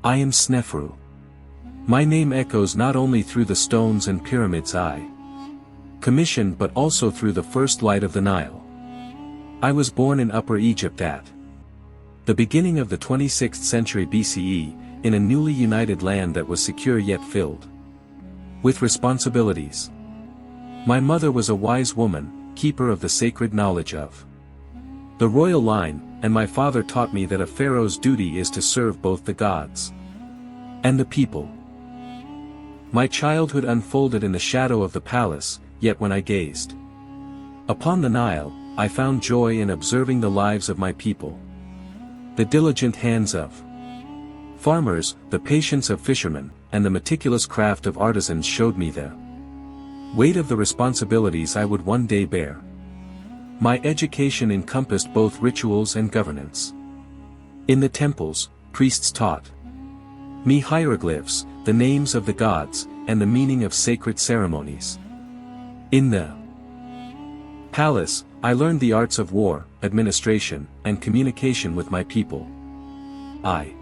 I am Snefru. My name echoes not only through the stones and pyramids I commissioned but also through the first light of the Nile. I was born in Upper Egypt at the beginning of the 26th century BCE, in a newly united land that was secure yet filled with responsibilities. My mother was a wise woman, keeper of the sacred knowledge of the royal line, and my father taught me that a pharaoh's duty is to serve both the gods and the people. My childhood unfolded in the shadow of the palace, yet when I gazed upon the Nile, I found joy in observing the lives of my people. The diligent hands of farmers, the patience of fishermen, and the meticulous craft of artisans showed me the weight of the responsibilities I would one day bear. My education encompassed both rituals and governance. In the temples, priests taught me hieroglyphs, the names of the gods, and the meaning of sacred ceremonies. In the palace, I learned the arts of war, administration, and communication with my people. I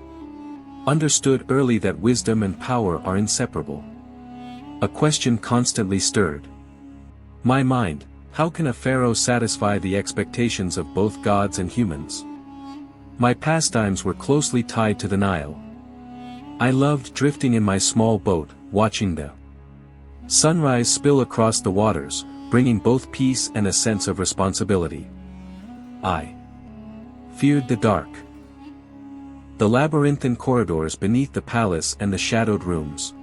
understood early that wisdom and power are inseparable. A question constantly stirred my mind: how can a pharaoh satisfy the expectations of both gods and humans? My pastimes were closely tied to the Nile. I loved drifting in my small boat, watching the sunrise spill across the waters, bringing both peace and a sense of responsibility. I feared the dark. The labyrinthine corridors beneath the palace and the shadowed rooms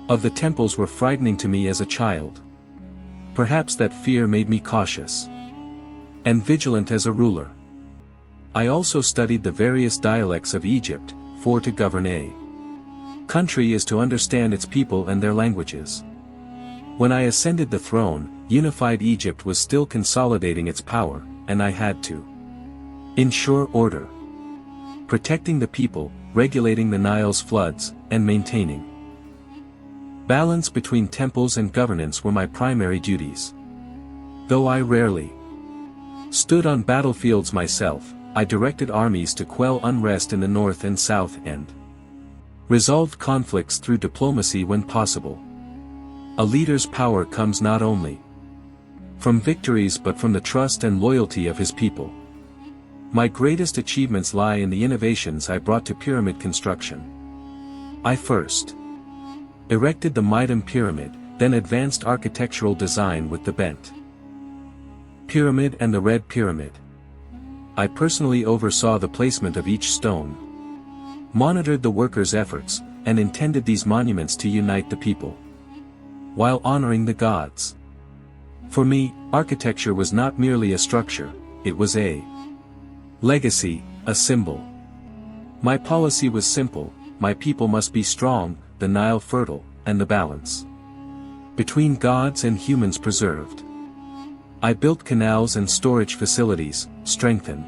of the temples were frightening to me as a child. Perhaps that fear made me cautious and vigilant as a ruler. I also studied the various dialects of Egypt, for to govern a country is to understand its people and their languages. When I ascended the throne, unified Egypt was still consolidating its power, and I had to ensure order, protecting the people, regulating the Nile's floods, and maintaining balance between temples and governance were my primary duties. Though I rarely stood on battlefields myself, I directed armies to quell unrest in the north and south and resolved conflicts through diplomacy when possible. A leader's power comes not only from victories but from the trust and loyalty of his people. My greatest achievements lie in the innovations I brought to pyramid construction. I first erected the Mighty Pyramid, then advanced architectural design with the bent pyramid and the red pyramid. I personally oversaw the placement of each stone, monitored the workers' efforts, and intended these monuments to unite the people while honoring the gods. For me, architecture was not merely a structure, it was a legacy, a symbol. My policy was simple: my people must be strong, the Nile fertile, and the balance between gods and humans preserved. I built canals and storage facilities, strengthened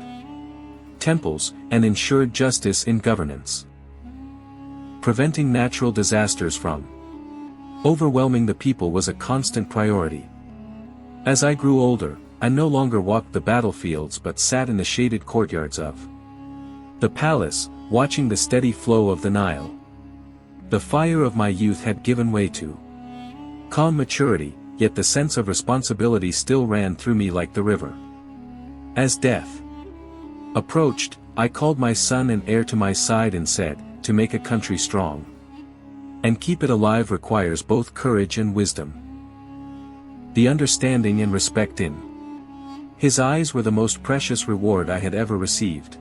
temples, and ensured justice in governance. Preventing natural disasters from overwhelming the people was a constant priority. As I grew older, I no longer walked the battlefields but sat in the shaded courtyards of the palace, watching the steady flow of the Nile. The fire of my youth had given way to calm maturity, yet the sense of responsibility still ran through me like the river. As death approached, I called my son and heir to my side and said, "To make a country strong and keep it alive requires both courage and wisdom." The understanding and respect in his eyes were the most precious reward I had ever received.